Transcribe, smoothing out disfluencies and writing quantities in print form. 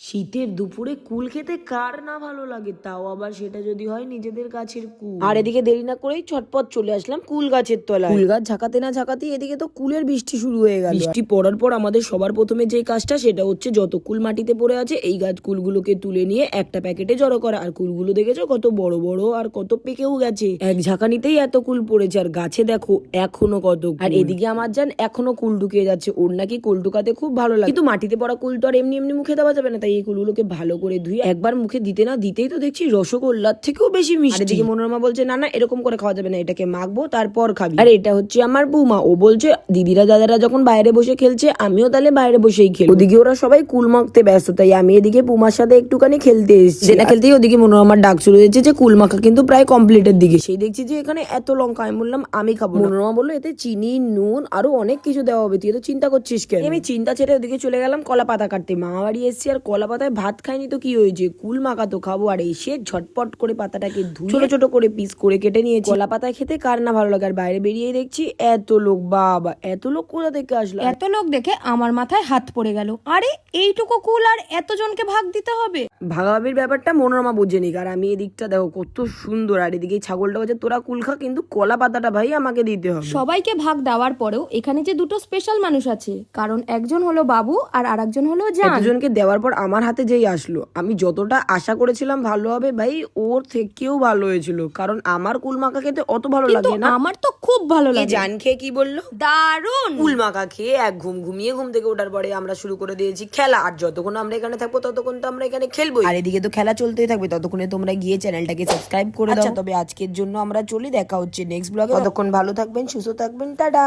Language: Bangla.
শীতের দুপুরে কুল খেতে কার না ভালো লাগে, তাও আবার সেটা যদি হয় নিজেদের গাছের কুল। আর এদিকে দেরি না করেই ছটপট চলে আসলাম কুল গাছের তলায়। কুল গাছ ঝাঁকাতে না ঝাঁকাতেই এদিকে তো কুলের বৃষ্টি শুরু হয়ে গেল। বৃষ্টি পড়ার পর আমাদের সবার প্রথমে যে কাজটা সেটা হচ্ছে যত কুল মাটিতে পড়ে আছে এই গাছ কুলগুলোকে তুলে নিয়ে একটা প্যাকেটে জড়ো করা। আর কুলগুলো দেখেছো কত বড় বড় আর কত পেকেও গেছে। এক ঝাঁকানিতেই এত কুল পড়েছে, আর গাছে দেখো এখনো কত। আর এদিকে আমার জান এখনো কুল ঢুকিয়ে যাচ্ছে, ওর নাকি কুল ঢুকাতে খুব ভালো লাগে। কিন্তু মাটিতে পড়া কুল তো আর এমনি এমনি মুখে দেওয়া যাবে না, তাই এই কুলগুলোকে ভালো করে ধুয়ে একবার মুখে দিতে না দিতেই তো দেখছি রসগোল্লার থেকেও বেশি মিষ্টি। এদিকে মনোরমা বলছে না না এরকম করে খাওয়া যাবে না, এটাকে মাখবো তারপর খাবি। আর এটা হচ্ছে আমার বৌমা, ও বলছে দিদিরা দাদারা যখন বাইরে বসে খেলছে আমিও তাহলে বাইরে বসেই খেলবো। ওদিকে ওরা সবাই কুল মাখতে ব্যস্ত, তাই আমি এদিকে পুমার সাথে একটুখানি খেলতে এসেছি। সেটা খেলতেই ওদিকে মনোরমার ডাক শুরু হয়েছে যে কুল মাখা কিন্তু প্রায় কমপ্লিটের দিকে। সেই দেখছি যে এখানে এত লঙ্কা, আমি বললাম আমি খাবো। মনোরমা বললো এতে চিনি নুন আরো অনেক কিছু দেওয়া হবে, তুই তো চিন্তা করছিস কেন? আমি চিন্তা ছেড়ে ওদিকে চলে গেলাম কলা পাতা কাটতে। মামা বাড়ি এসেছি আর কলা পাতায় ভাত খাইনি তো কি হয়েছে, কুল মাখা তো খাবো। আর এসে ঝটপট করে পাতাটাকে ধুয়ে ছোট ছোট করে পিস করে কেটে নিয়েছি। কলা পাতায় খেতে কার না ভালো লাগে। আর বাইরে বেরিয়েই দেখছি এত লোক, বাবা এত লোক কোথা থেকে আসলো। এত লোক দেখে আমার মাথায় হাত পড়ে গেল, আরে এইটুকু কুল আর এতজনকে ভাগ দিতে হবে? ভাগাভাগির ব্যাপারটা মনোরমা বুঝেনি। আর আমি এদিকটা দেখো কত সুন্দর, আর এদিকে ছাগলটা বলছে তোরা কুল খা কিন্তু কলা পাতাটা ভাই আমাকে দিতে হবে। সবাইকে ভাগ দেওয়ার পরেও এখানে যে দুটো স্পেশাল মানুষ আছে, কারণ একজন হলো বাবু আর আরেকজন হলো জান। দুজনকে দেওয়ার পর আমার হাতে যেই আসলো, আমি যতটা আশা করেছিলাম ভালো হবে ভাই ওর থেকেও ভালো হয়েছিল। কারণ আমার কুল মাখা খেতে অত ভালো লাগে না। আমার তো খুব ভালো লাগে। জান খেয়ে কি বললো, দারুণ। কুল মাখা খেয়ে এক ঘুমিয়ে ঘুম থেকে ওঠার পরে আমরা শুরু করে দিয়েছি খেলা। আর যতক্ষণ আমরা এখানে থাকবো ততক্ষণ তো আমরা এখানে খেলবো, আর এদিকে তো খেলা চলতেই থাকবে। ততক্ষণে তোমরা গিয়ে চ্যানেলটাকে সাবস্ক্রাইব করে দাও। তবে আজকের জন্য আমরা চলি, দেখা হচ্ছে নেক্সট ব্লগে। ততক্ষণ ভালো থাকবেন, সুস্থ থাকবেন, টাটা।